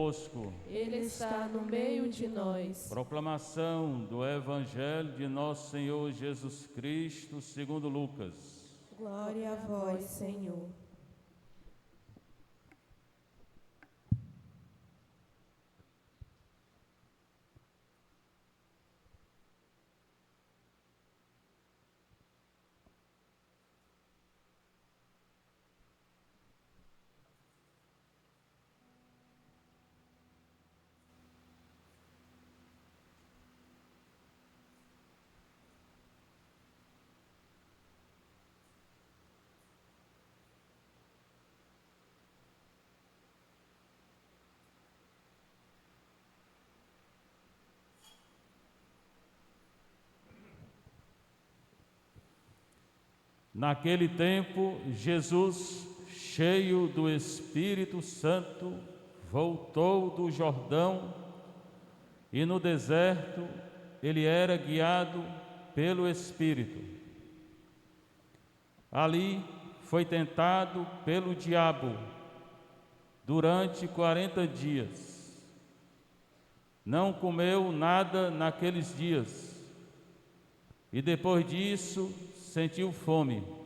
convosco. Ele está no meio de nós. Proclamação do Evangelho de nosso Senhor Jesus Cristo, segundo Lucas. Glória a vós, Senhor. Naquele tempo, Jesus, cheio do Espírito Santo, voltou do Jordão e no deserto ele era guiado pelo Espírito. Ali foi tentado pelo diabo durante 40 dias. Não comeu nada naqueles dias e depois disso sentiu fome.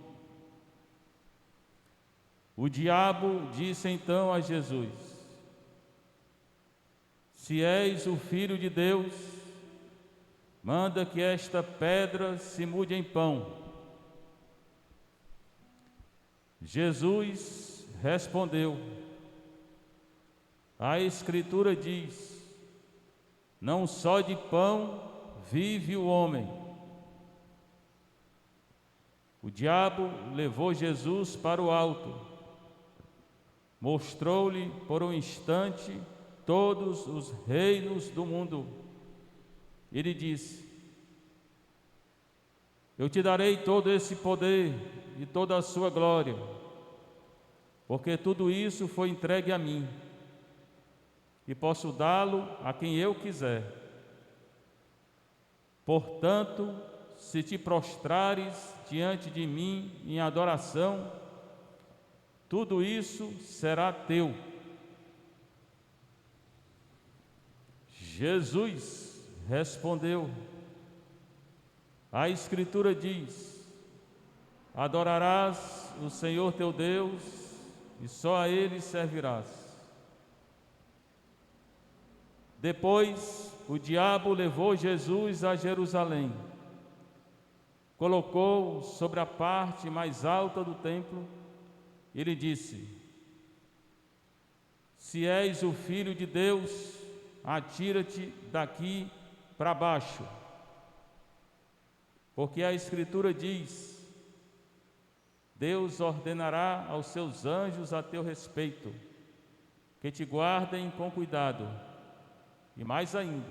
O diabo disse então a Jesus: se és o Filho de Deus, manda que esta pedra se mude em pão. Jesus respondeu: a Escritura diz: não só de pão vive o homem. O diabo levou Jesus para o alto, mostrou-lhe por um instante todos os reinos do mundo. Ele disse: eu te darei todo esse poder e toda a sua glória, porque tudo isso foi entregue a mim, e posso dá-lo a quem eu quiser. Portanto, se te prostrares diante de mim em adoração, tudo isso será teu. Jesus respondeu: a Escritura diz: adorarás o Senhor teu Deus e só a Ele servirás. Depois, o diabo levou Jesus a Jerusalém, colocou-o sobre a parte mais alta do templo e lhe disse: se és o Filho de Deus, atira-te daqui para baixo, porque a Escritura diz: Deus ordenará aos seus anjos a teu respeito, que te guardem com cuidado, e mais ainda,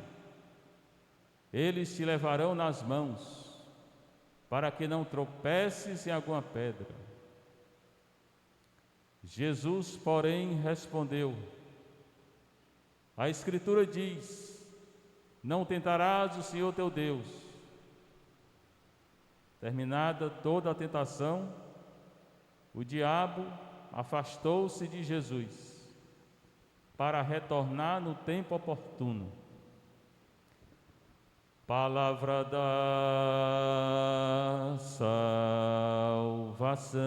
eles te levarão nas mãos, para que não tropeces em alguma pedra. Jesus, porém, respondeu: a Escritura diz: não tentarás o Senhor teu Deus. Terminada toda a tentação, o diabo afastou-se de Jesus, para retornar no tempo oportuno. Palavra da salvação.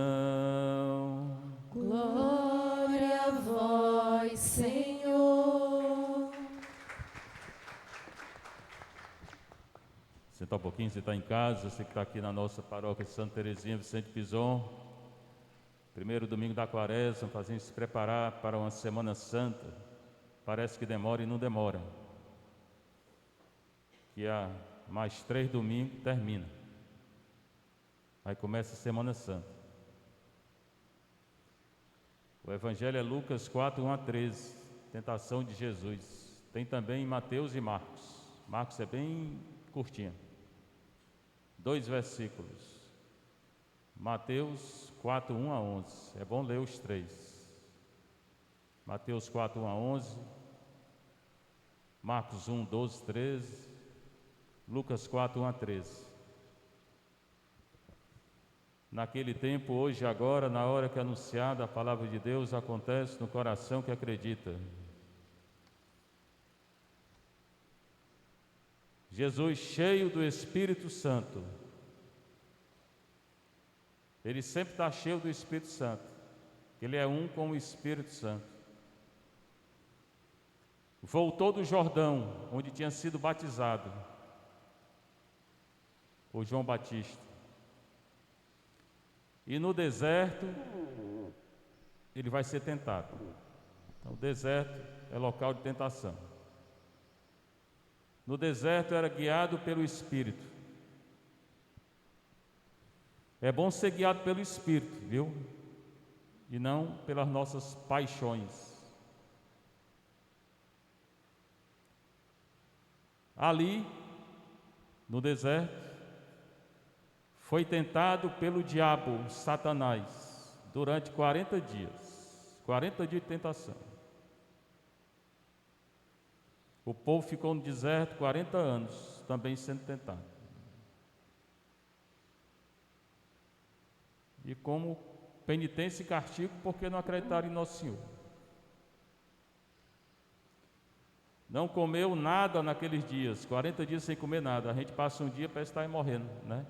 Glória a vós, Senhor. Sentar um pouquinho, você está em casa, você que está aqui na nossa paróquia de Santa Teresinha, Vicente Pison. Primeiro domingo da quaresma, fazendo se preparar para uma Semana Santa. Parece que demora e não demora. Que há mais 3 domingos termina. Aí começa a Semana Santa. O Evangelho é Lucas 4, 1 a 13, tentação de Jesus. Tem também em Mateus e Marcos. Marcos é bem curtinho. 2 versículos. Mateus 4, 1 a 11. É bom ler os 3. Mateus 4, 1 a 11. Marcos 1, 12, 13. Lucas 4, 1 a 13. Naquele tempo, hoje e agora, na hora que é anunciada a palavra de Deus, acontece no coração que acredita. Jesus cheio do Espírito Santo. Ele sempre está cheio do Espírito Santo. Ele é um com o Espírito Santo. Voltou do Jordão, onde tinha sido batizado por João Batista. E no deserto, ele vai ser tentado. Então, o deserto é local de tentação. No deserto era guiado pelo Espírito. É bom ser guiado pelo Espírito, viu? E não pelas nossas paixões. Ali, no deserto, foi tentado pelo diabo, Satanás, durante 40 dias. 40 dias de tentação. O povo ficou no deserto 40 anos, também sendo tentado. E como penitência e castigo, porque não acreditaram em Nosso Senhor. Não comeu nada naqueles dias, 40 dias sem comer nada. A gente passa um dia, parece estar morrendo, né?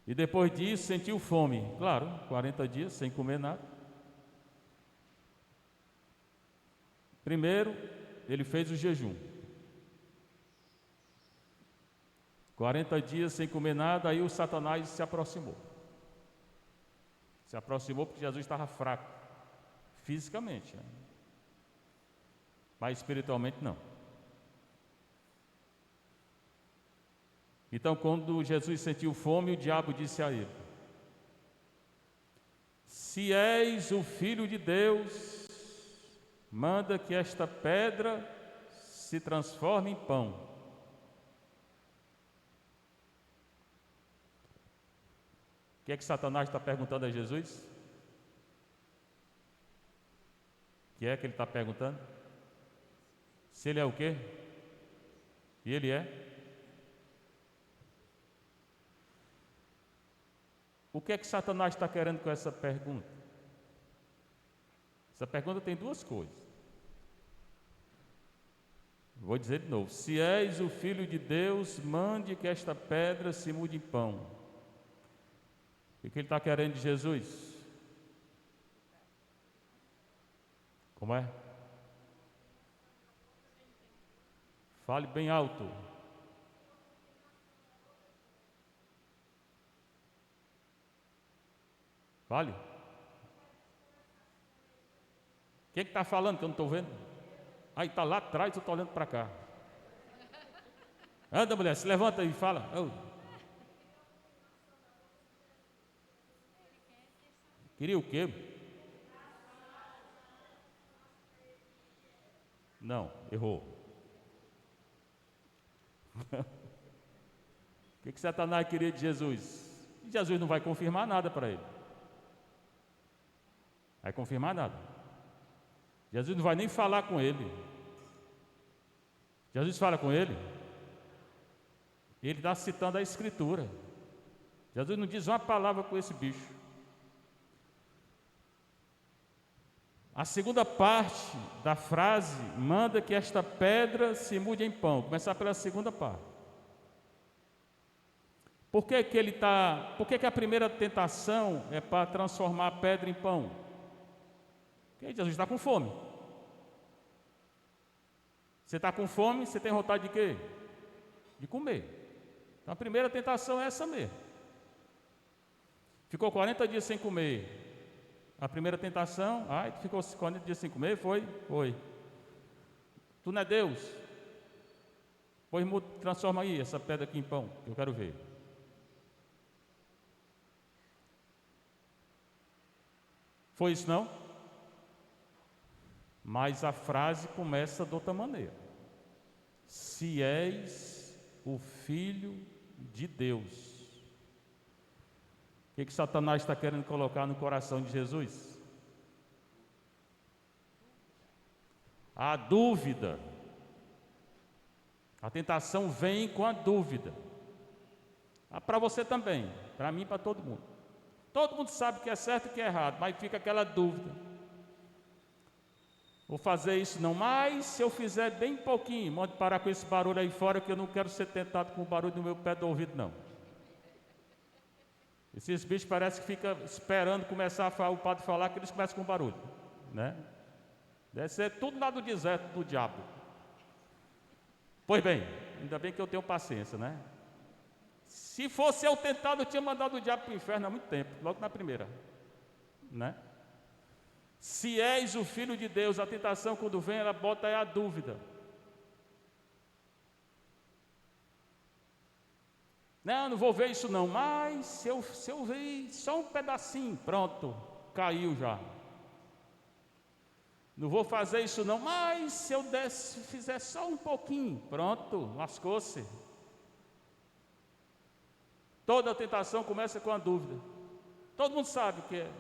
E depois disso sentiu fome. Claro, 40 dias sem comer nada. Primeiro, ele fez o jejum. 40 dias sem comer nada, aí o Satanás se aproximou. Se aproximou porque Jesus estava fraco, fisicamente, né? Mas espiritualmente não. Então, quando Jesus sentiu fome, o diabo disse a ele: se és o Filho de Deus, manda que esta pedra se transforme em pão. O que é que Satanás está perguntando a Jesus? O que é que ele está perguntando? Se ele é o quê? E ele é? O que é que Satanás está querendo com essa pergunta? Essa pergunta tem duas coisas. Vou dizer de novo: se és o Filho de Deus, mande que esta pedra se mude em pão. O que ele está querendo de Jesus? Como é? Fale bem alto. Fale. Quem é que está falando que eu não estou vendo? Aí está lá atrás, eu estou olhando para cá. Anda, mulher, se levanta e fala. Oh. Queria o quê? Não, errou. O que Satanás queria de Jesus? Jesus não vai confirmar nada para ele. Vai confirmar nada. Jesus não vai nem falar com ele. Jesus fala com ele. Ele está citando a Escritura. Jesus não diz uma palavra com esse bicho. A segunda parte da frase manda que esta pedra se mude em pão. Começar pela segunda parte. Por que que a primeira tentação é para transformar a pedra em pão? Porque Jesus está com fome. Você está com fome, você tem vontade de quê? De comer. Então a primeira tentação é essa mesmo. Ficou 40 dias sem comer. A primeira tentação, tu ficou 40 dias sem comer? Foi? Foi. Tu não é Deus? Pois transforma aí essa pedra aqui em pão, que eu quero ver. Foi isso não? Mas a frase começa de outra maneira. Se és o Filho de Deus. O que Satanás está querendo colocar no coração de Jesus? A dúvida. A tentação vem com a dúvida. Para você também, para mim e para todo mundo. Todo mundo sabe o que é certo e o que é errado, mas fica aquela dúvida. Vou fazer isso não mais, se eu fizer bem pouquinho, mande parar com esse barulho aí fora, que eu não quero ser tentado com o barulho no meu pé do ouvido, não. Esses bichos parecem que ficam esperando começar a falar, o padre falar, que eles começam com barulho, né? Deve ser tudo lá do deserto do diabo. Pois bem, ainda bem que eu tenho paciência, né? Se fosse eu tentado, eu tinha mandado o diabo para o inferno há muito tempo, logo na primeira, né? Se és o Filho de Deus, a tentação quando vem, ela bota aí a dúvida. Não vou ver isso não, mas se eu ver só um pedacinho, pronto, caiu já. Não vou fazer isso não, mas se eu fizer só um pouquinho, pronto, lascou-se. Toda tentação começa com a dúvida. Todo mundo sabe que é.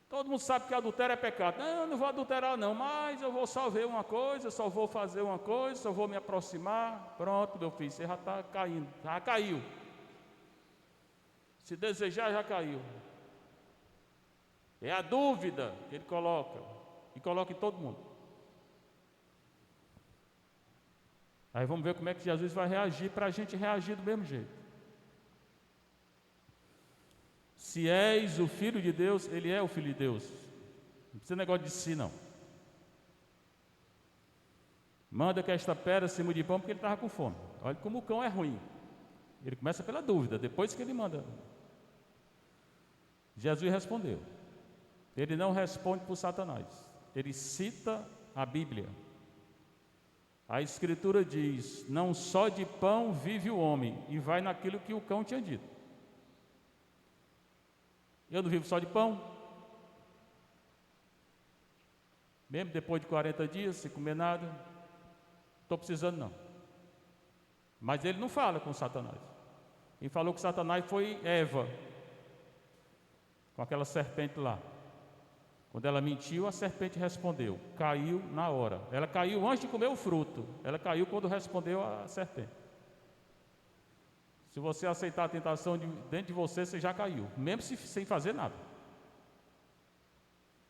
Todo mundo sabe que adultério é pecado. Não vou adulterar não, mas eu vou só ver uma coisa, só vou fazer uma coisa, só vou me aproximar. Pronto, meu filho, você já está caindo, já caiu. Se desejar, já caiu. É a dúvida que ele coloca, e coloca em todo mundo. Aí vamos ver como é que Jesus vai reagir, para a gente reagir do mesmo jeito. Se és o Filho de Deus, ele é o Filho de Deus. Não precisa negócio de si, não. Manda que esta pedra se mude de pão, porque ele estava com fome. Olha como o cão é ruim. Ele começa pela dúvida, depois que ele manda. Jesus respondeu. Ele não responde por Satanás. Ele cita a Bíblia. A Escritura diz: não só de pão vive o homem, e vai naquilo que o cão tinha dito. Eu não vivo só de pão. Mesmo depois de 40 dias, sem comer nada, não estou precisando não. Mas ele não fala com Satanás. Quem falou com Satanás foi Eva, com aquela serpente lá. Quando ela mentiu, a serpente respondeu. Caiu na hora. Ela caiu antes de comer o fruto. Ela caiu quando respondeu a serpente. Se você aceitar a tentação dentro de você, você já caiu, mesmo sem fazer nada.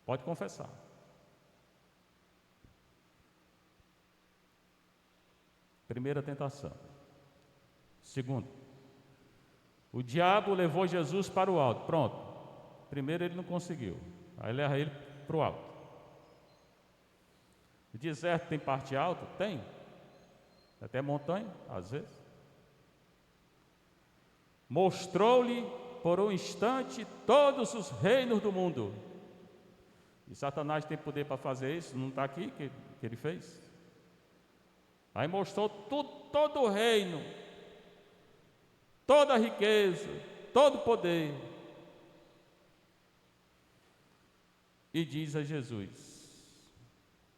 Pode confessar. Primeira tentação. Segundo, o diabo levou Jesus para o alto. Pronto. Primeiro ele não conseguiu. Aí leva ele para o alto. O deserto tem parte alta? Tem. Até montanha, às vezes. Mostrou-lhe por um instante todos os reinos do mundo. E Satanás tem poder para fazer isso? Não está aqui que ele fez? Aí mostrou tudo, todo o reino, toda a riqueza, todo o poder. E diz a Jesus: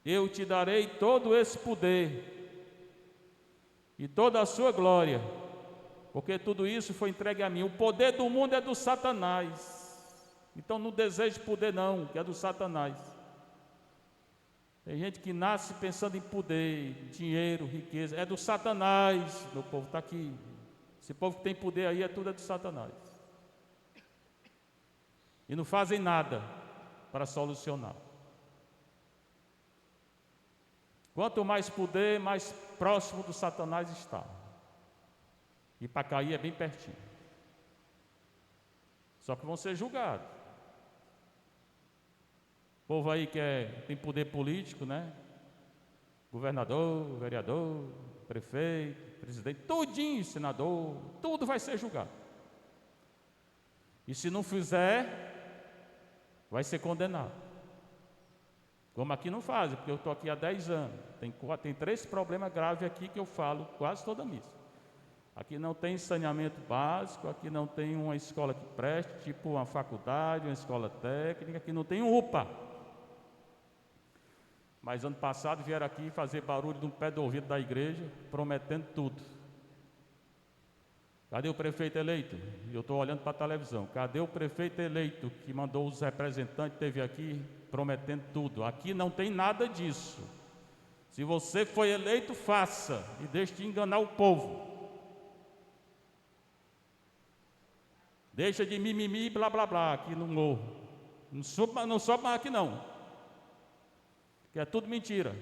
eu te darei todo esse poder e toda a sua glória, porque tudo isso foi entregue a mim. O poder do mundo é do Satanás. Então não deseje poder não, que é do Satanás. Tem gente que nasce pensando em poder, dinheiro, riqueza. É do Satanás. Meu povo está aqui. Esse povo que tem poder aí, tudo é do Satanás. E não fazem nada para solucionar. Quanto mais poder, mais próximo do Satanás está. E para cair é bem pertinho. Só que vão ser julgados. O povo aí que tem poder político, né? Governador, vereador, prefeito, presidente, tudinho, senador, tudo vai ser julgado. E se não fizer, vai ser condenado. Como aqui não fazem, porque eu estou aqui há 10 anos. Tem 3 problemas graves aqui que eu falo quase toda a missa. Aqui não tem saneamento básico, aqui não tem uma escola que preste, tipo uma faculdade, uma escola técnica, aqui não tem um UPA. Mas ano passado vieram aqui fazer barulho no pé do ouvido da igreja, prometendo tudo. Cadê o prefeito eleito? Eu estou olhando para a televisão. Cadê o prefeito eleito que mandou os representantes, teve aqui prometendo tudo? Aqui não tem nada disso. Se você foi eleito, faça e deixe de enganar o povo. Deixa de mimimi, blá blá blá, aqui no morro. Não sobe mais aqui não. que é tudo mentira.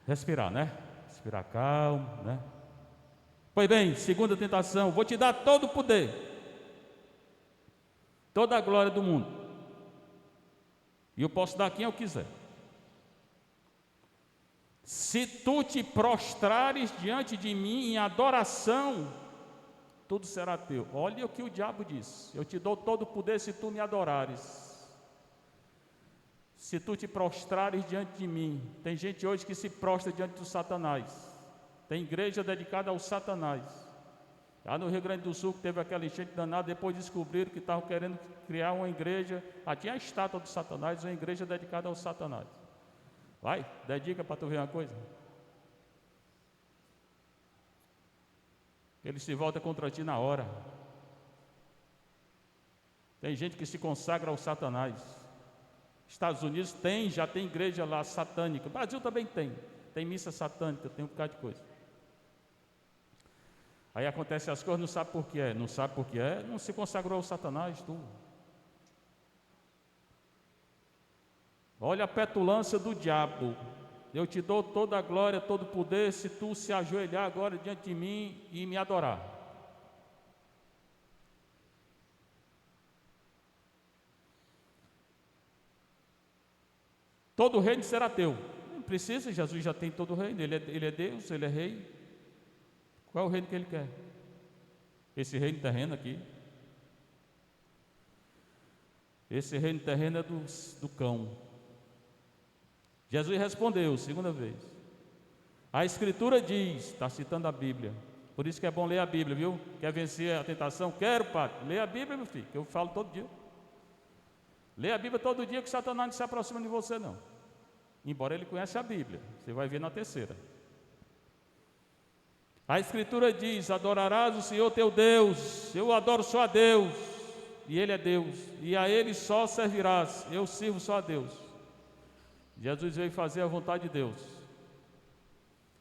Respirar, né? Respirar calmo, né? Pois bem, segunda tentação: vou te dar todo o poder, toda a glória do mundo, e eu posso dar a quem eu quiser. Se tu te prostrares diante de mim em adoração, tudo será teu. Olha o que o diabo disse: eu te dou todo o poder se tu me adorares. Se tu te prostrares diante de mim. Tem gente hoje que se prostra diante do Satanás. Tem igreja dedicada ao Satanás. Lá no Rio Grande do Sul, que teve aquela enchente danada, depois descobriram que estavam querendo criar uma igreja. Tinha a estátua do Satanás, uma igreja dedicada ao Satanás. Vai, dedica para tu ver uma coisa. Ele se volta contra ti na hora. Tem gente que se consagra ao Satanás. Estados Unidos já tem igreja lá satânica. O Brasil também tem missa satânica, tem um bocado de coisa. Aí acontece as coisas, não sabe por que é. Não sabe por que é, não se consagrou ao Satanás, tu. Olha a petulância do diabo. Eu te dou toda a glória, todo o poder, se tu se ajoelhar agora diante de mim e me adorar. Todo o reino será teu. Não precisa, Jesus já tem todo o reino. Ele é Deus, Ele é rei. Qual é o reino que Ele quer? Esse reino terreno aqui. Esse reino terreno é do cão. Jesus respondeu, segunda vez: a Escritura diz, está citando a Bíblia. Por isso que é bom ler a Bíblia, viu? Quer vencer a tentação? Quero, padre. Lê a Bíblia, meu filho, que eu falo todo dia. Lê a Bíblia todo dia, que Satanás não se aproxima de você, não. Embora ele conheça a Bíblia, você vai ver na terceira. A Escritura diz: adorarás o Senhor teu Deus. Eu adoro só a Deus, e Ele é Deus, e a Ele só servirás. Eu sirvo só a Deus. Jesus veio fazer a vontade de Deus.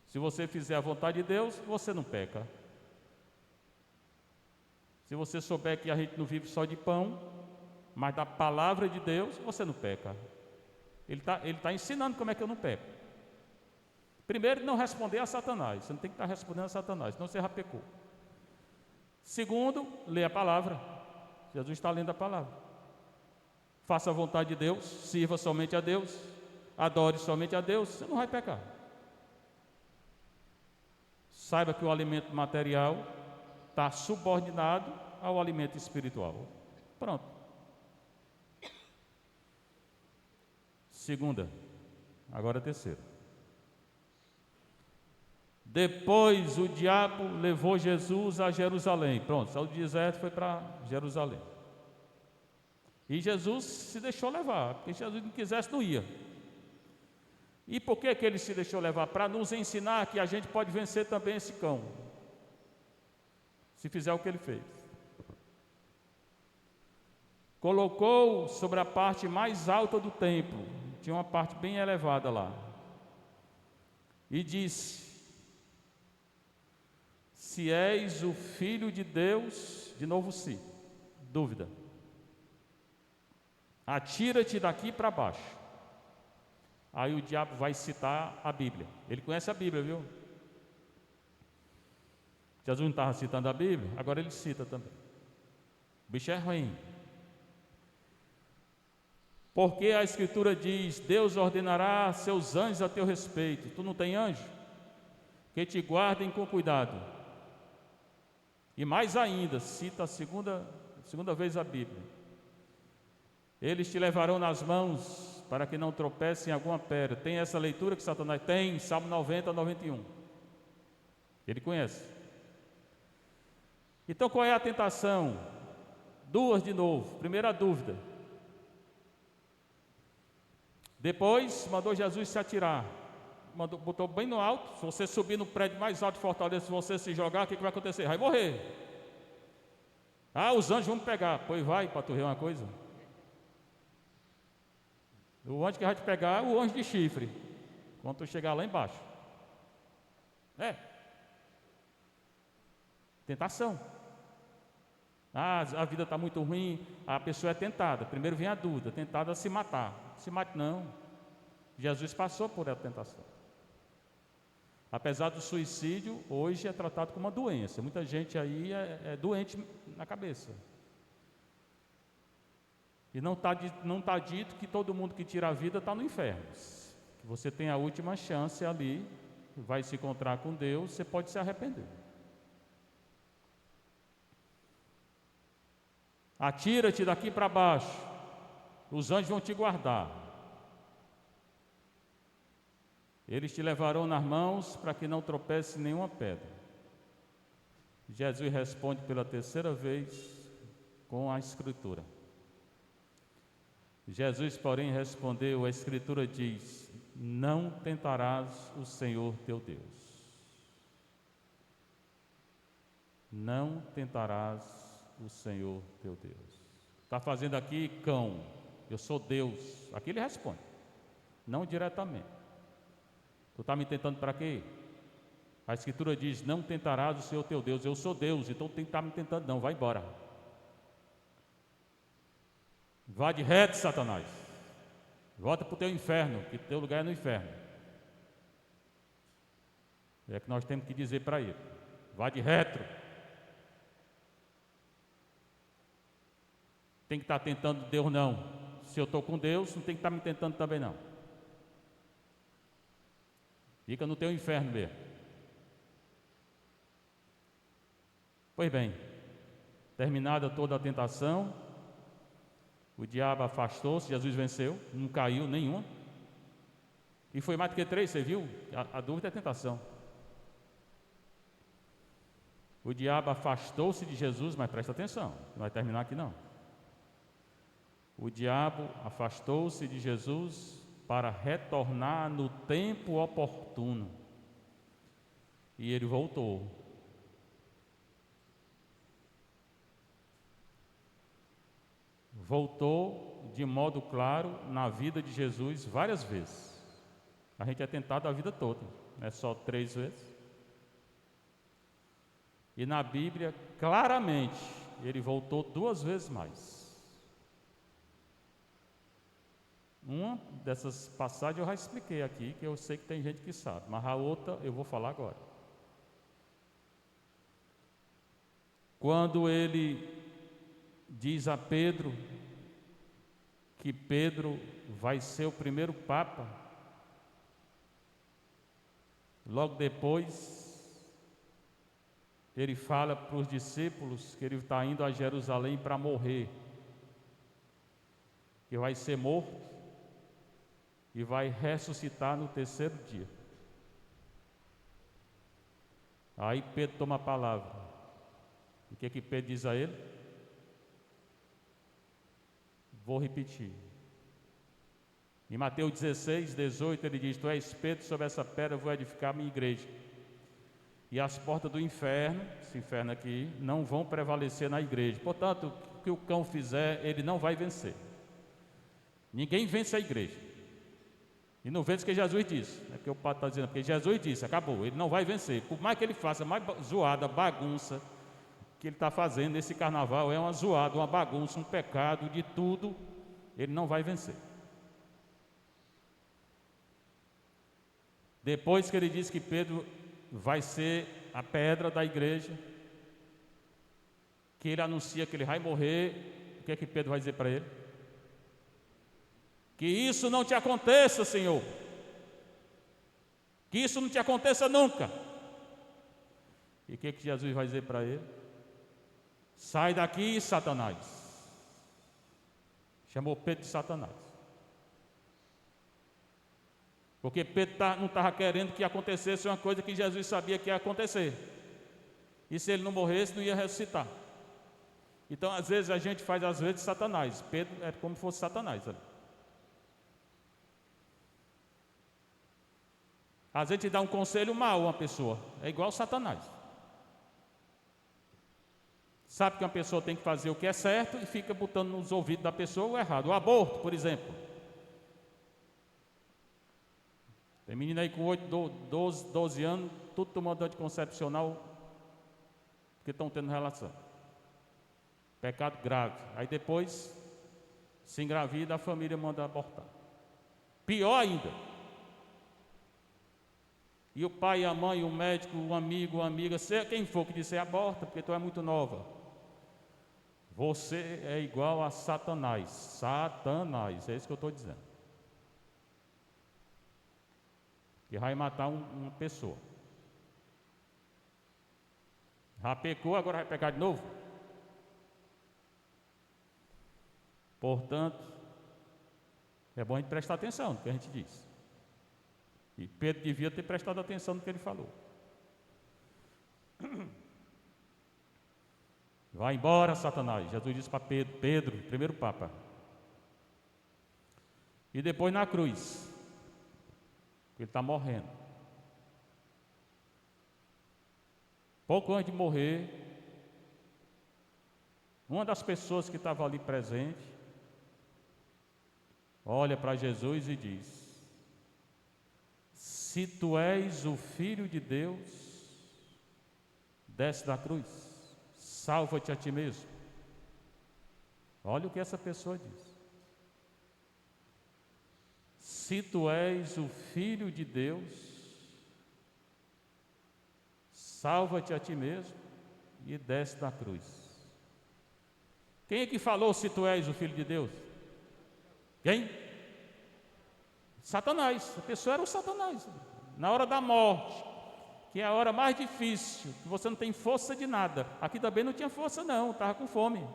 Se você fizer a vontade de Deus, você não peca. Se você souber que a gente não vive só de pão, mas da palavra de Deus, você não peca. Ele tá ensinando como é que eu não peco. Primeiro, não responder a Satanás. Você não tem que estar respondendo a Satanás, senão você já pecou. Segundo, lê a palavra. Jesus está lendo a palavra. Faça a vontade de Deus, sirva somente a Deus, adore somente a Deus, você não vai pecar. Saiba que o alimento material está subordinado ao alimento espiritual. Pronto. Segunda, agora a terceira. Depois o diabo levou Jesus a Jerusalém. Pronto, saiu do deserto e foi para Jerusalém. E Jesus se deixou levar, porque se Jesus não quisesse, não ia. E por que ele se deixou levar? Para nos ensinar que a gente pode vencer também esse cão, se fizer o que ele fez. Colocou sobre a parte mais alta do templo, tinha uma parte bem elevada lá, e disse: se és o Filho de Deus, de novo se, dúvida, atira-te daqui para baixo. Aí o diabo vai citar a Bíblia. Ele conhece a Bíblia, viu? Jesus não estava citando a Bíblia, agora ele cita também. O bicho é ruim. Porque a Escritura diz: Deus ordenará seus anjos a teu respeito. Tu não tem anjo? Que te guardem com cuidado. E mais ainda, cita a segunda vez a Bíblia: eles te levarão nas mãos para que não tropece em alguma pedra. Tem essa leitura que Satanás tem, Salmo 90, 91. Ele conhece. Então qual é a tentação? Duas de novo. Primeira dúvida. Depois mandou Jesus se atirar. Botou bem no alto. Se você subir no prédio mais alto de Fortaleza, se você se jogar, o que vai acontecer? Vai morrer. Os anjos vão me pegar. Pois vai, para tu ver uma coisa. O anjo que vai te pegar é o anjo de chifre, quando tu chegar lá embaixo. Tentação. Ah, a vida está muito ruim, a pessoa é tentada. Primeiro vem a dúvida, tentada a se matar. Se mate não. Jesus passou por essa tentação. Apesar do suicídio, hoje é tratado como uma doença. Muita gente aí é doente na cabeça. E não tá dito que todo mundo que tira a vida está no inferno. Que você tem a última chance ali, vai se encontrar com Deus, você pode se arrepender. Atira-te daqui para baixo, os anjos vão te guardar. Eles te levarão nas mãos para que não tropece nenhuma pedra. Jesus responde pela terceira vez com a Escritura. Jesus, porém, respondeu, a Escritura diz: não tentarás o Senhor teu Deus. Não tentarás o Senhor teu Deus. Está fazendo aqui cão, eu sou Deus. Aqui ele responde, não diretamente. Tu está me tentando para quê? A Escritura diz, não tentarás o Senhor teu Deus. Eu sou Deus, então tu está me tentando não, vai embora. Vá de reto, Satanás. Volta para o teu inferno, que teu lugar é no inferno. É que nós temos que dizer para ele, vá de reto. Tem que estar tentando Deus não. Se eu estou com Deus, não tem que estar me tentando também não. Fica no teu inferno mesmo. Pois bem, terminada toda a tentação, o diabo afastou-se, Jesus venceu, não caiu nenhuma. E foi mais do que 3, você viu? A dúvida é a tentação. O diabo afastou-se de Jesus, mas presta atenção, não vai terminar aqui não. O diabo afastou-se de Jesus para retornar no tempo oportuno. E ele voltou. Voltou de modo claro na vida de Jesus várias vezes. A gente é tentado a vida toda, não é só 3 vezes. E na Bíblia, claramente, ele voltou 2 vezes mais. Uma dessas passagens eu já expliquei aqui, que eu sei que tem gente que sabe, mas a outra eu vou falar agora. Quando ele diz a Pedro que Pedro vai ser o primeiro Papa, logo depois ele fala para os discípulos que ele está indo a Jerusalém para morrer, que vai ser morto e vai ressuscitar no 3º dia. Aí Pedro toma a palavra. O que Pedro diz a ele? Vou repetir. Em Mateus 16, 18, ele diz: tu és Pedro, sobre essa pedra vou edificar a minha igreja. E as portas do inferno, esse inferno aqui, não vão prevalecer na igreja. Portanto, o que o cão fizer, ele não vai vencer. Ninguém vence a igreja. E não vence o que Jesus disse, é porque o padre está dizendo, porque Jesus disse, acabou, ele não vai vencer. Por mais que ele faça mais zoada, bagunça que ele está fazendo nesse carnaval, é uma zoada, uma bagunça, um pecado, de tudo, ele não vai vencer. Depois que ele disse que Pedro vai ser a pedra da igreja, que ele anuncia que ele vai morrer, o que é que Pedro vai dizer para ele? Que isso não te aconteça, Senhor. Que isso não te aconteça nunca. E o que Jesus vai dizer para ele? Sai daqui, Satanás. Chamou Pedro de Satanás. Porque Pedro não estava querendo que acontecesse uma coisa que Jesus sabia que ia acontecer. E se ele não morresse, não ia ressuscitar. Então, às vezes, a gente faz às vezes Satanás. Pedro é como se fosse Satanás ali. Às vezes dá um conselho mau a uma pessoa, é igual Satanás. Sabe que uma pessoa tem que fazer o que é certo e fica botando nos ouvidos da pessoa o errado. O aborto, por exemplo. Tem menina aí com 8, 12 anos, tudo tomando anticoncepcional, porque estão tendo relação. Pecado grave. Aí depois se engravida, a família manda abortar. Pior ainda. E o pai, a mãe, o médico, o amigo, a amiga, seja quem for que disser aborta, porque tu é muito nova. Você é igual a Satanás. Satanás, é isso que eu estou dizendo. Que vai matar uma pessoa. Já pecou, agora vai pecar de novo? Portanto, é bom a gente prestar atenção no que a gente diz. E Pedro devia ter prestado atenção no que ele falou. Vai embora, Satanás. Jesus disse para Pedro, primeiro Papa. E depois na cruz. Ele está morrendo. Pouco antes de morrer, uma das pessoas que estava ali presente, olha para Jesus e diz: se tu és o Filho de Deus, desce da cruz, salva-te a ti mesmo. Olha o que essa pessoa diz. Se tu és o Filho de Deus, salva-te a ti mesmo e desce da cruz. Quem é que falou se tu és o Filho de Deus? Quem? Satanás. A pessoa era o Satanás. Na hora da morte, que é a hora mais difícil, que você não tem força de nada. Aqui também não tinha força não, estava com fome.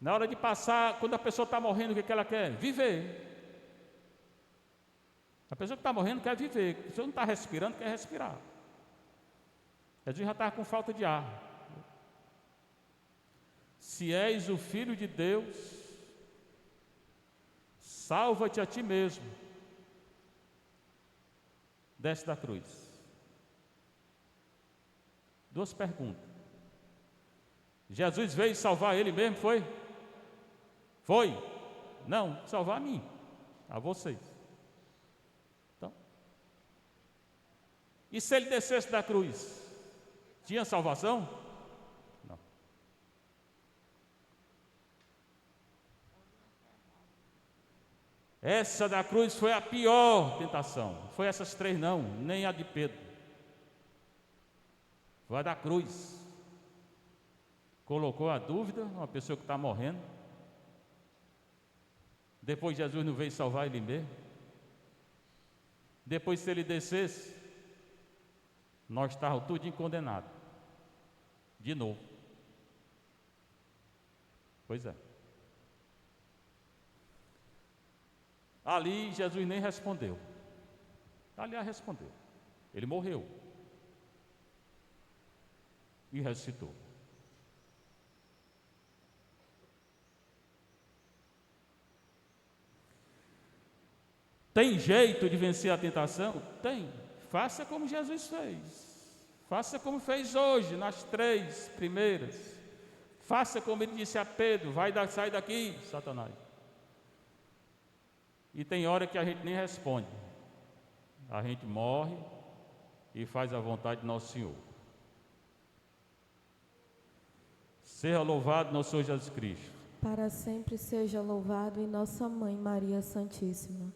Na hora de passar, quando a pessoa está morrendo, o que ela quer? Viver. A pessoa que está morrendo quer viver. A pessoa não está respirando, quer respirar. Jesus já estava com falta de ar. Se és o Filho de Deus, salva-te a ti mesmo. Desce da cruz. Duas perguntas. Jesus veio salvar ele mesmo, foi? Foi? Não, salvar a mim, a vocês. Então, e se ele descesse da cruz? Tinha salvação? Não. Essa da cruz foi a pior tentação. Foi essas três não, nem a de Pedro. Foi a da cruz. Colocou a dúvida, uma pessoa que está morrendo. Depois Jesus não veio salvar ele mesmo. Depois, se ele descesse, nós estávamos tudo condenados. De novo. Pois é. Ali Jesus nem respondeu. Aliás, respondeu. Ele morreu. E ressuscitou. Tem jeito de vencer a tentação? Tem. Faça como Jesus fez. Faça como fez hoje, nas três primeiras. Faça como ele disse a Pedro: sai daqui, Satanás. E tem hora que a gente nem responde. A gente morre e faz a vontade de nosso Senhor. Seja louvado nosso Senhor Jesus Cristo. Para sempre seja louvado em nossa Mãe Maria Santíssima.